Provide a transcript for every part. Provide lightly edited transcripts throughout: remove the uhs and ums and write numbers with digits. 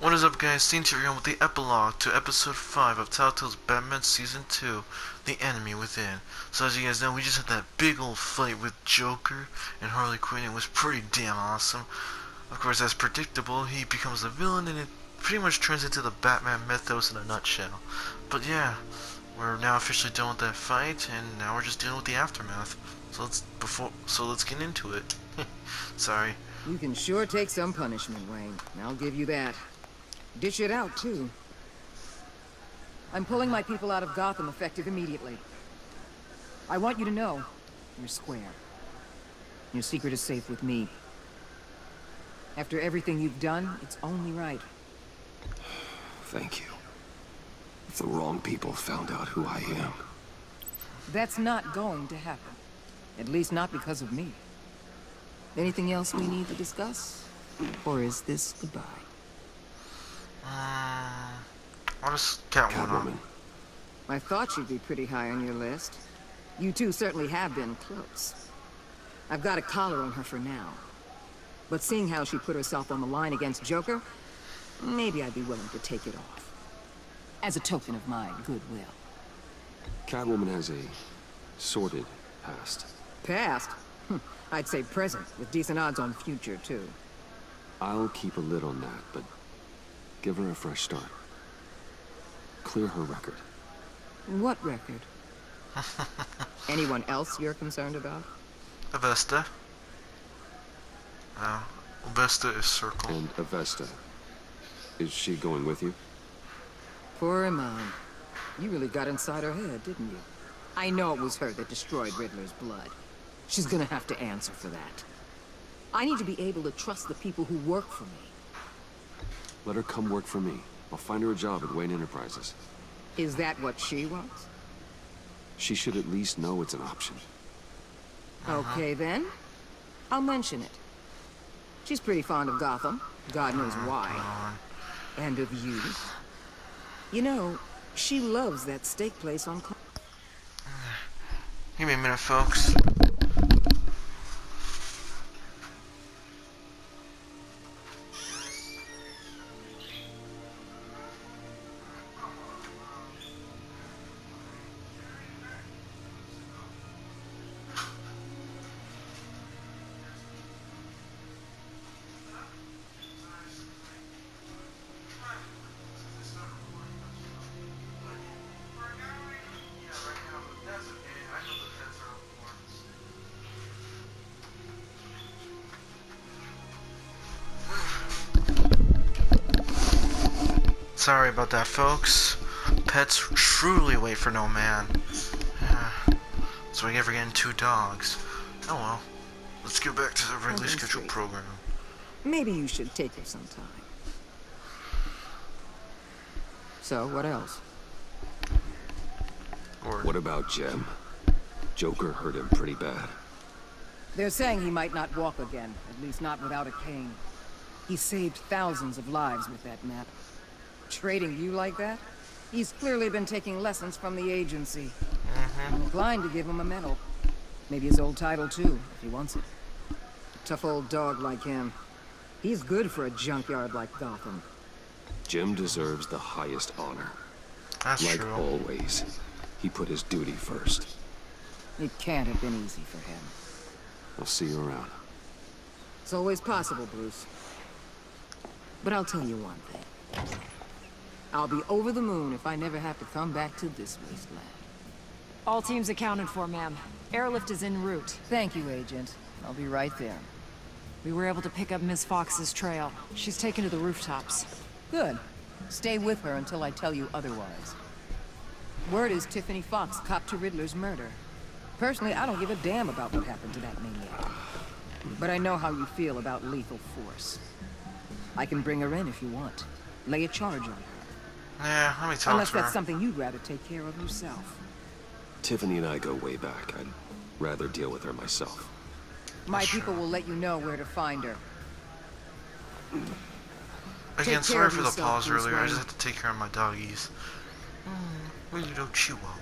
What is up, guys? Steve here with the epilogue to episode 5 of Telltale's Batman Season 2, The Enemy Within. So as you guys know, we just had that big old fight with Joker and Harley Quinn. It was pretty damn awesome. Of course, as predictable, he becomes a villain and it pretty much turns into the Batman mythos in a nutshell. But yeah, we're now officially done with that fight, and now we're just dealing with the aftermath. So let's get into it. Sorry. You can sure take some punishment, Wayne. I'll give you that. Dish it out, too. I'm pulling my people out of Gotham effective immediately. I want you to know, you're square. Your secret is safe with me. After everything you've done, it's only right. Thank you. If the wrong people found out who I am... That's not going to happen. At least not because of me. Anything else we need to discuss? Or is this goodbye? I'll just count one Catwoman. on. I thought you'd be pretty high on your list. You two certainly have been close. I've got a collar on her for now. But seeing how she put herself on the line against Joker, maybe I'd be willing to take it off. As a token of my goodwill. Catwoman has a sordid past. Past? I'd say present, with decent odds on future, too. I'll keep a lid on that, but give her a fresh start. Clear her record. What record? Anyone else you're concerned about? Avesta. Avesta is Circle. And Avesta. Is she going with you? Poor Iman. You really got inside her head, didn't you? I know it was her that destroyed Riddler's blood. She's gonna have to answer for that. I need to be able to trust the people who work for me. Let her come work for me. I'll find her a job at Wayne Enterprises. Is that what she wants? She should at least know it's an option. Okay, then. I'll mention it. She's pretty fond of Gotham. God knows why. And of you. You know, she loves that steak place on... Give me a minute, folks. Sorry about that, folks. Pets truly wait for no man. So we ever getting 2 dogs. Oh well. Let's get back to the regularly scheduled program. Maybe you should take her sometime. So, what else? What about Jem? Joker hurt him pretty bad. They're saying he might not walk again, at least not without a cane. He saved thousands of lives with that map. Trading you like that? He's clearly been taking lessons from the agency. I'm inclined to give him a medal. Maybe his old title too, if he wants it. A tough old dog like him. He's good for a junkyard like Gotham. Jem deserves the highest honor. That's like true. always, he put his duty first. It can't have been easy for him. I'll see you around. It's always possible, Bruce. But I'll tell you one thing. I'll be over the moon if I never have to come back to this wasteland. All teams accounted for, ma'am. Airlift is en route. Thank you, Agent. I'll be right there. We were able to pick up Miss Fox's trail. She's taken to the rooftops. Good. Stay with her until I tell you otherwise. Word is Tiffany Fox copped to Riddler's murder. Personally, I don't give a damn about what happened to that maniac. But I know how you feel about lethal force. I can bring her in if you want. Lay a charge on her. Yeah, let me talk Unless to her. that's something you'd rather take care of yourself. Tiffany and I go way back. I'd rather deal with her myself. My people will let you know where to find her. Again, Take care sorry of for the yourself, pause Bruce earlier. I Wayne. just had to take care of my doggies. Little chihuahua.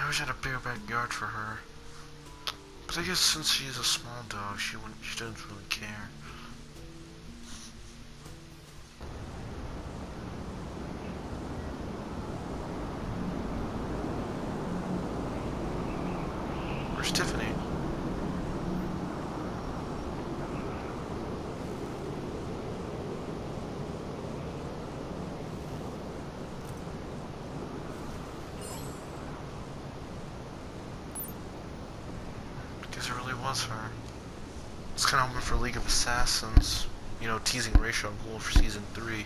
wish I had a bigger backyard for her. But I guess since she's a small dog, she doesn't really care. Where's Tiffany? Guess it really was her. It's kind of hoping for League of Assassins. You know, teasing Ra's al Ghul for season 3.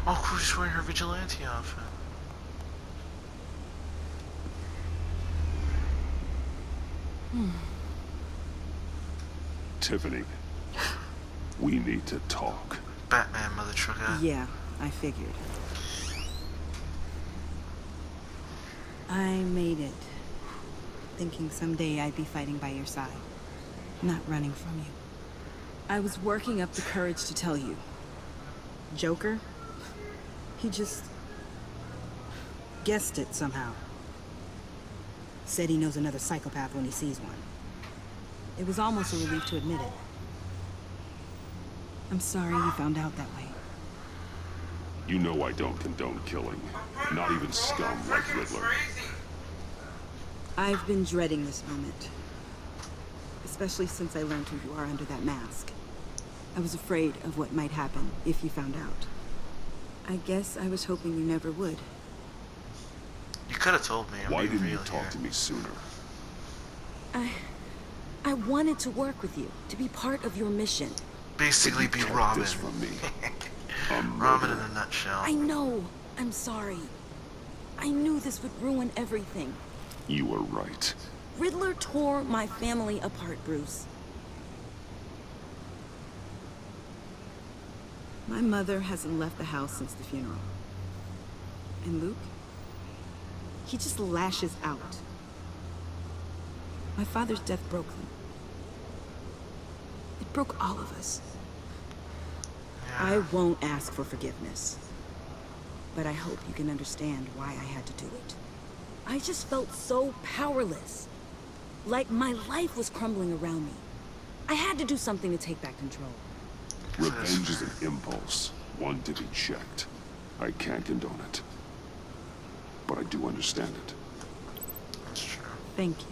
Oh, cool, she's wearing her vigilante outfit. Tiffany, we need to talk. Batman, mother trucker. Yeah, I figured. I made it, thinking someday I'd be fighting by your side, not running from you. I was working up the courage to tell you. Joker? He just guessed it somehow. Said he knows another psychopath when he sees one. It was almost a relief to admit it. I'm sorry you found out that way. You know I don't condone killing. Not even scum like Riddler. I've been dreading this moment. Especially since I learned who you are under that mask. I was afraid of what might happen if you found out. I guess I was hoping you never would. You could have told me. Why being didn't you real talk here. to me sooner? I wanted to work with you, to be part of your mission. Basically, You be kept Robin. this from me. A Robin in murderer. a nutshell. I know. I'm sorry. I knew this would ruin everything. You were right. Riddler tore my family apart, Bruce. My mother hasn't left the house since the funeral. And Luke? He just lashes out. My father's death broke them. It broke all of us. I won't ask for forgiveness. But I hope you can understand why I had to do it. I just felt so powerless. Like my life was crumbling around me. I had to do something to take back control. Revenge is an impulse, one to be checked. I can't condone it. But I do understand it. That's true. Thank you.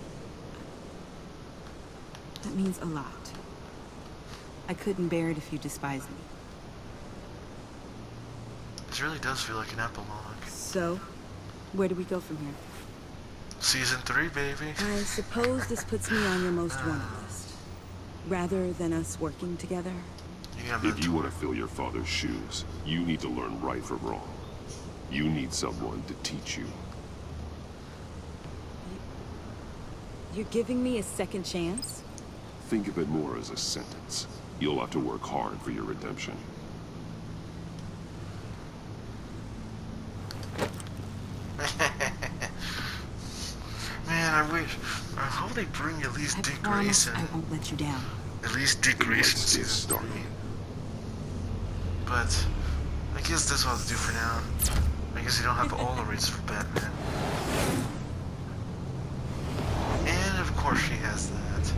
That means a lot. I couldn't bear it if you despised me. This really does feel like an epilogue. So, where do we go from here? Season 3, baby. I suppose this puts me on your most wanted list. Rather than us working together. You got If you want to fill your father's shoes, you need to learn right from wrong. You need someone to teach you. You're giving me a second chance? Think of it more as a sentence. You'll have to work hard for your redemption. Man, I wish. I hope they bring at least I Dick promise Grayson. I won't let you down. At least Dick Then Grayson let's get season started. 3. But I guess that's what I'll do for now. I guess you don't have all the rates for Batman. And of course she has that.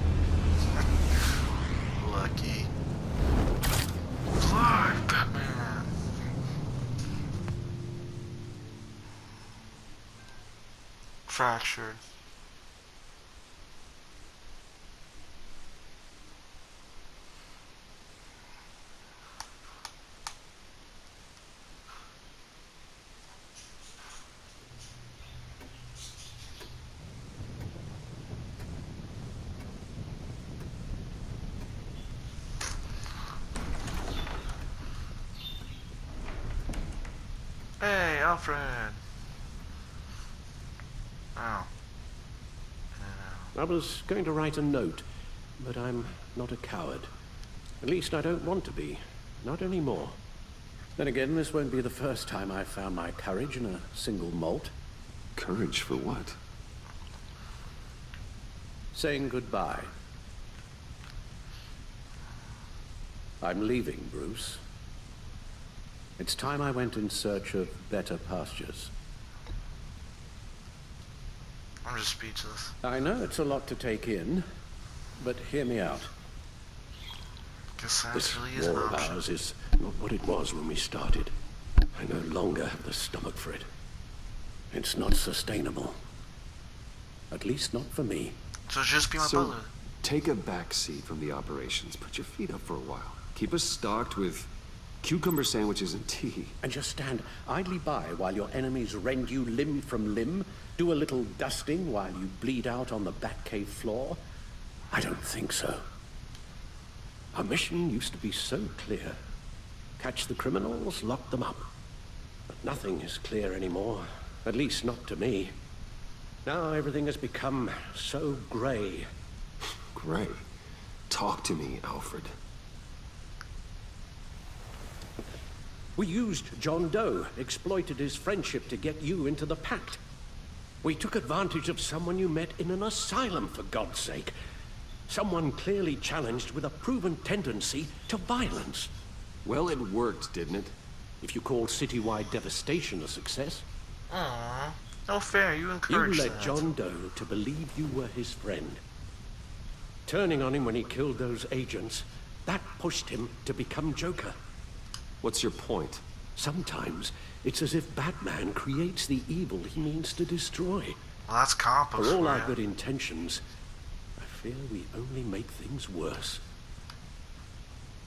Lucky. Fly, Batman! Fractured. Hey, Alfred! Oh. I was going to write a note, but I'm not a coward. At least I don't want to be. Not anymore. Then again, this won't be the first time I've found my courage in a single malt. Courage for what? saying goodbye. I'm leaving, Bruce. It's time I went in search of better pastures. I'm just speechless. I know it's a lot to take in, but hear me out. Guess that This really is an war of option. ours is not what it was when we started. I no longer have the stomach for it. It's not sustainable. At least not for me. So just be my So, brother. take a back seat from the operations. Put your feet up for a while. Keep us stocked with cucumber sandwiches and tea. And just stand idly by while your enemies rend you limb from limb, do a little dusting while you bleed out on the Batcave floor? I don't think so. Our mission used to be so clear. Catch the criminals, lock them up. But nothing is clear anymore, at least not to me. Now everything has become so gray. Gray. Talk to me, Alfred. We used John Doe, exploited his friendship to get you into the pact. We took advantage of someone you met in an asylum, for God's sake. Someone clearly challenged with a proven tendency to violence. Well, it worked, didn't it? If you call citywide devastation a success. Aww. No fair, you You encouraged led that. John Doe to believe you were his friend. Turning on him when he killed those agents, that pushed him to become Joker. What's your point? Sometimes it's as if Batman creates the evil he means to destroy. Well, that's comic books For all for our ya. good intentions, I fear we only make things worse.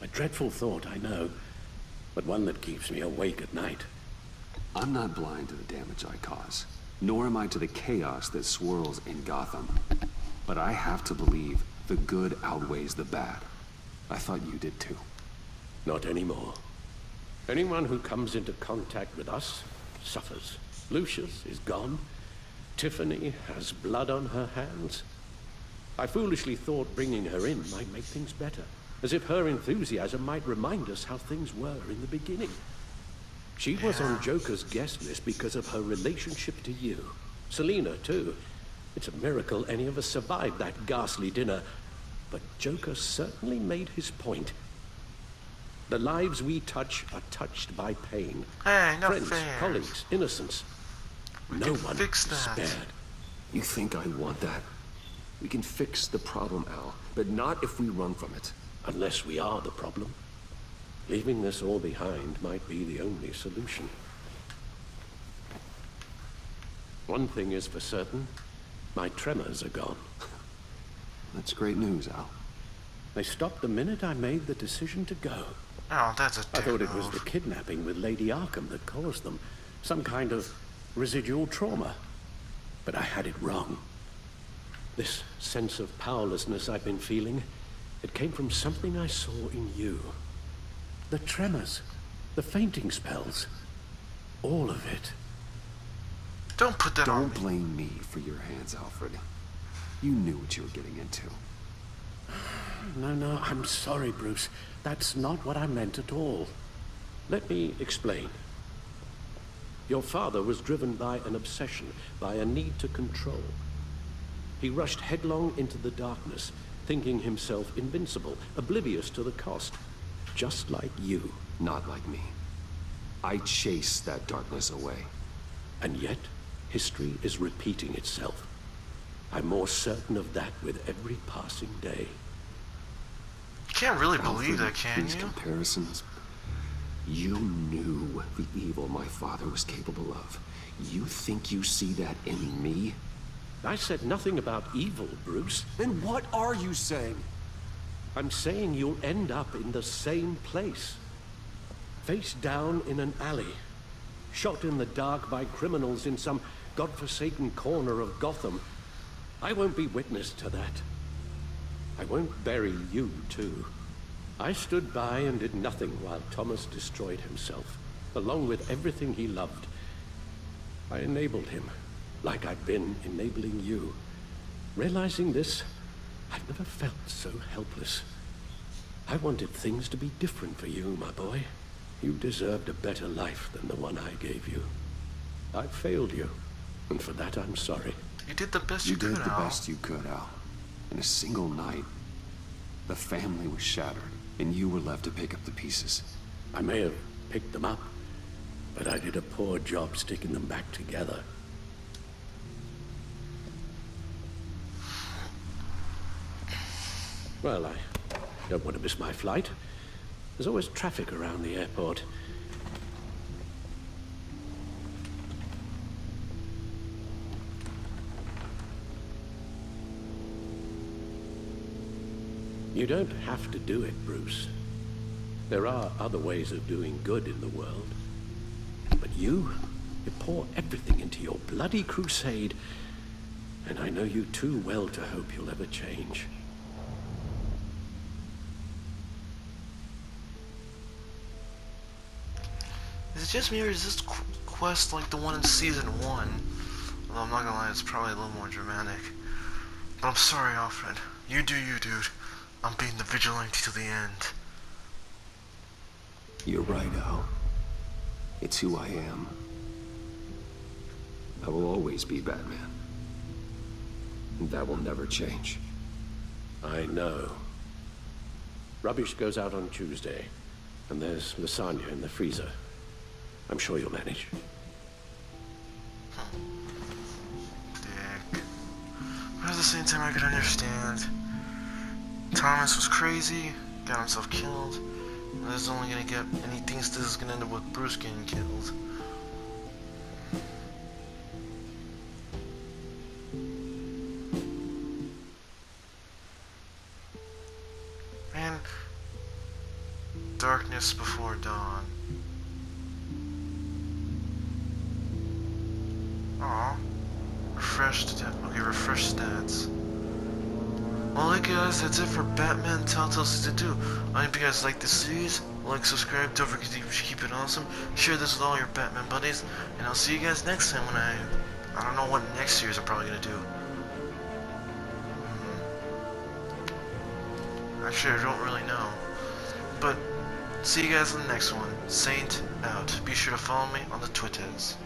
A dreadful thought, I know, but one that keeps me awake at night. I'm not blind to the damage I cause, nor am I to the chaos that swirls in Gotham. But I have to believe the good outweighs the bad. I thought you did too. Not anymore. Anyone who comes into contact with us suffers. Lucius is gone. Tiffany has blood on her hands. I foolishly thought bringing her in might make things better, as if her enthusiasm might remind us how things were in the beginning. She was on Joker's guest list because of her relationship to you. Selina, too. It's a miracle any of us survived that ghastly dinner. But Joker certainly made his point. The lives we touch are touched by pain. Hey, no Friends, fair. colleagues, innocents. We No can one fix is that. spared. You think I want that? We can fix the problem, Al, but not if we run from it. Unless we are the problem. Leaving this all behind might be the only solution. One thing is for certain. My tremors are gone. That's great news, Al. They stopped the minute I made the decision to go. Oh, that's a I dick thought it was move. the kidnapping with Lady Arkham that caused them. Some kind of residual trauma. But I had it wrong. This sense of powerlessness I've been feeling, it came from something I saw in you. The tremors, the fainting spells, all of it. Don't put that on Don't me. blame me for your hands, Alfred. You knew what you were getting into. No, I'm sorry, Bruce. That's not what I meant at all. Let me explain. Your father was driven by an obsession, by a need to control. He rushed headlong into the darkness, thinking himself invincible, oblivious to the cost. Just like you. Not like me. I chased that darkness away. And yet, history is repeating itself. I'm more certain of that with every passing day. You can't really believe Alfred, that, can these you? comparisons. You knew the evil my father was capable of. You think you see that in me? I said nothing about evil, Bruce. Then what are you saying? I'm saying you'll end up in the same place. Face down in an alley. Shot in the dark by criminals in some godforsaken corner of Gotham. I won't be witness to that. I won't bury you, too. I stood by and did nothing while Thomas destroyed himself, along with everything he loved. I enabled him, like I'd been enabling you. Realizing this, I've never felt so helpless. I wanted things to be different for you, my boy. You deserved a better life than the one I gave you. I failed you, and for that I'm sorry. You did the best You you, did could, the Al. best you could, Al. In a single night, the family was shattered, and you were left to pick up the pieces. I may have picked them up, but I did a poor job sticking them back together. Well, I don't want to miss my flight. There's always traffic around the airport. You don't have to do it, Bruce. There are other ways of doing good in the world. But you pour everything into your bloody crusade, and I know you too well to hope you'll ever change. Is it just me, or is this quest like the one in season 1? Although I'm not gonna lie, it's probably a little more dramatic. But I'm sorry, Alfred. You do you, dude. I'm being the vigilante to the end. You're right, Al. It's who I am. I will always be Batman. And that will never change. I know. Rubbish goes out on Tuesday, and there's lasagna in the freezer. I'm sure you'll manage. Dick. But at the same time, I could understand. Thomas was crazy, got himself killed. And this is only gonna get, and he thinks this is gonna end up with Bruce getting killed. And darkness before dawn. Aw. Refreshed, okay, refresh stats. Well, look guys, that's it for Batman Telltale Season 2. I hope you guys like this series. Like, subscribe, don't forget to keep it awesome. Share this with all your Batman buddies. And I'll see you guys next time when I don't know what next series I'm probably gonna do. Actually, I don't really know. But, see you guys in the next one. Saint out. Be sure to follow me on the Twitters.